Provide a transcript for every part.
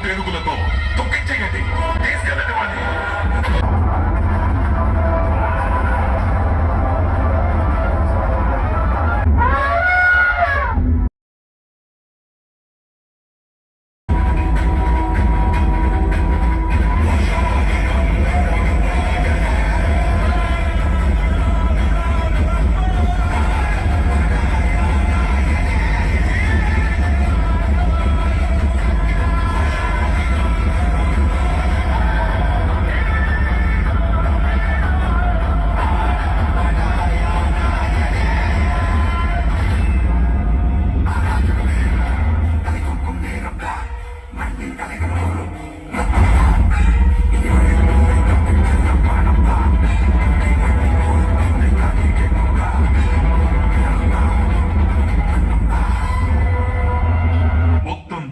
పుట్టేనుగులతో తొక్కించేయండి, తీసుకెళ్ళండి వాడిని.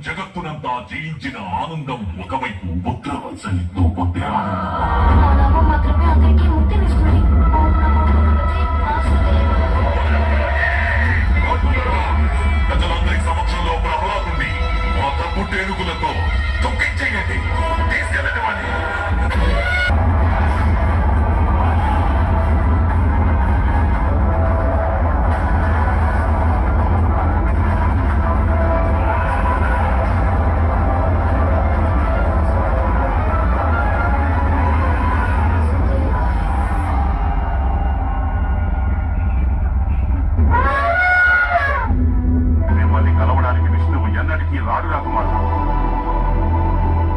జగత్తునంతా జయించిన ఆనందం ఒకవైపు, ఉత్తరవత్సలితో పొందే నామం మాత్రమే అందరికీ ముక్తినిస్తుంది. ప్రజలందరి సమక్షంలో ప్రహ్లాదుని కొత్త పుట్టేనుగులతో తొక్కించేయండి, తీసుకెళ్ళండి వాడిని.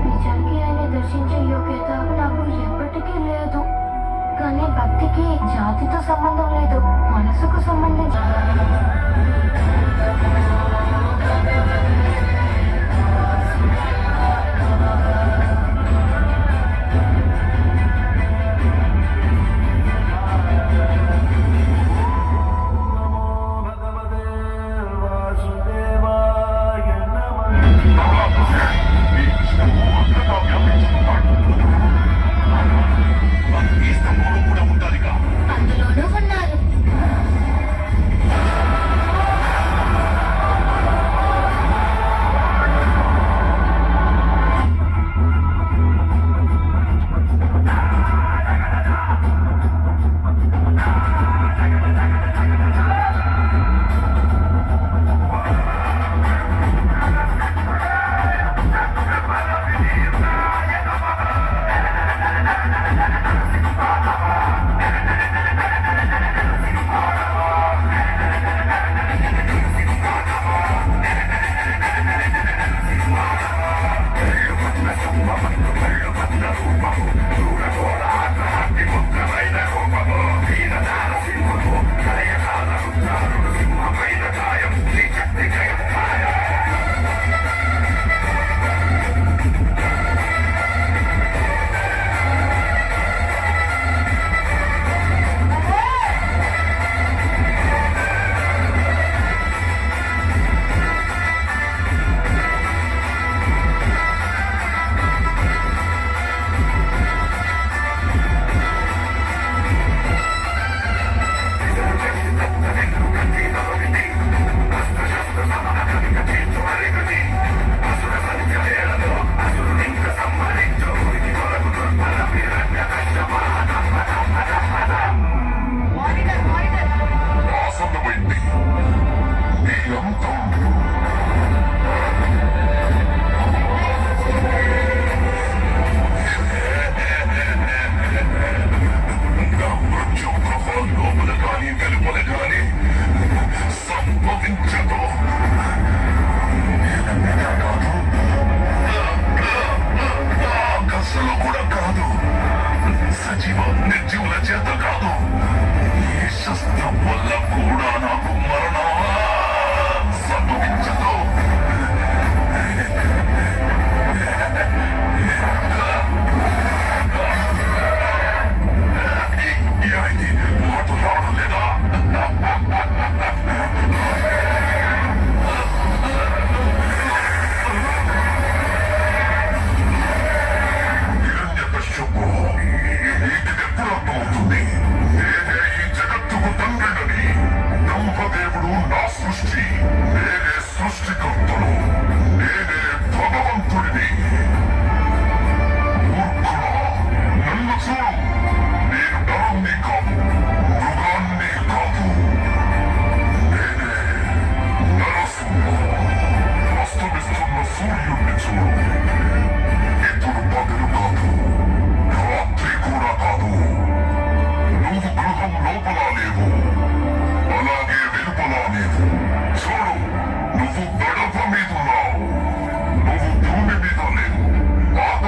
నిజానికి ఆయన దర్శించే యోగ్యత నాకు ఎప్పటికీ లేదు. కానీ భక్తికి జాతితో సంబంధం లేదు, మనసుకు సంబంధించి. అందులోనూ ఉన్నారు.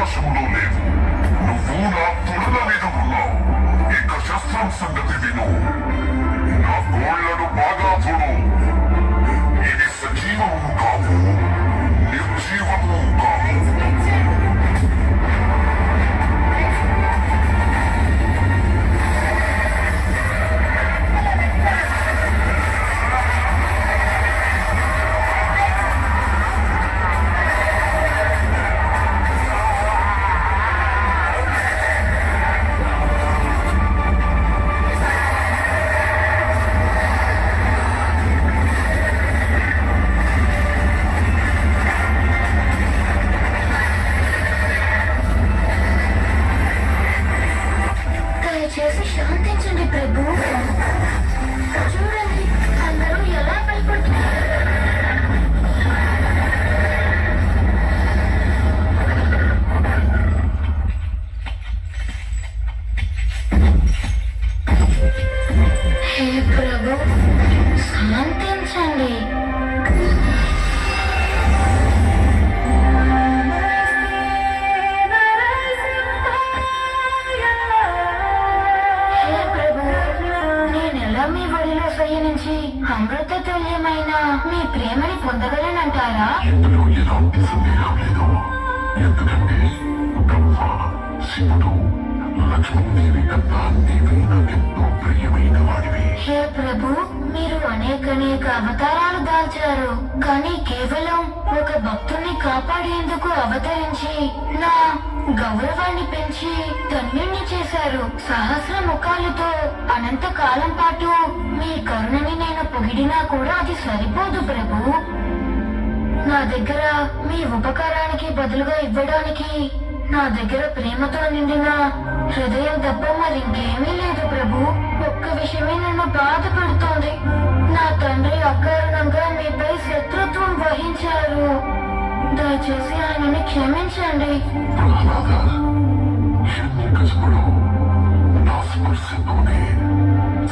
అవకాశంలో లేవు. నువ్వు నా తొడల మీద ఉన్నావు. ఇక శస్త్రం సంగతి విను. నా గోళ్లను బాగా చూడు. ఇది సజీవము కాదు, నిర్జీవము కాదు. దయచేసి శాంతించండి ప్రభు. చూడండి, అందరూ ఎలా భయపడుతున్నారు. హే ప్రభు, శాంతించండి. హే ప్రభు, నేనెలా మీ ఒడిలో శయనించి అమృత తుల్యమైన మీ ప్రేమని పొందగలనంటారా? ఇందులో ఎలాంటి సందేహం లేదు. ఎందుకంటే బ్రహ్మ, శివుడు, లక్ష్మీదేవి కన్నా నీవే నాకెంతో ప్రియమైన వాడివి. హే ప్రభు, మీరు అనేక అవతారాలు దాల్చారు, కానీ కేవలం ఒక భక్తుణ్ణి కాపాడేందుకు అవతరించి నా గౌరవాన్ని పెంచి ధన్యుణ్ణి చేశారు. సహస్ర ముఖాలతో అనంత కాలం పాటు మీ కరుణని నేను పొగిడినా కూడా అది సరిపోదు ప్రభు. నా దగ్గర మీ ఉపకారానికి బదులుగా ఇవ్వడానికి నా దగ్గర ప్రేమతో నిండిన హృదయం తప్ప మరింకేమీ లేదు ప్రభు. ఒక్క విషయమే నన్ను బాధపడుతోంది. నా తండ్రి అకారణంగా మీపై శత్రుత్వం వహించారు. దయచేసి ఆయనని క్షమించండి. ప్రహ్లాద, హిరణ్యకశిపుడు నా స్పర్శతోనే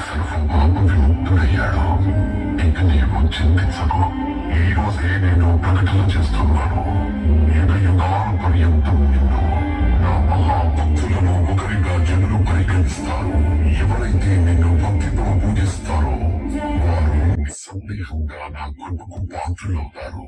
సర్వపాప విముక్తుడయ్యాడు. ఇక నీవు చింతించకు. ఈ రోజే నేను ప్రకటన చేస్తున్నాను. యుగ యుగాల పర్యంతం నిన్ను నా మహాభక్తులను ఒకరిగా జనులు పరిగణిస్తారు. ఎవరైతే నిన్ను భక్తితో పూజిస్తారో వారు నిస్సందేహంగా నా కృపకు పాత్రులవుతారు.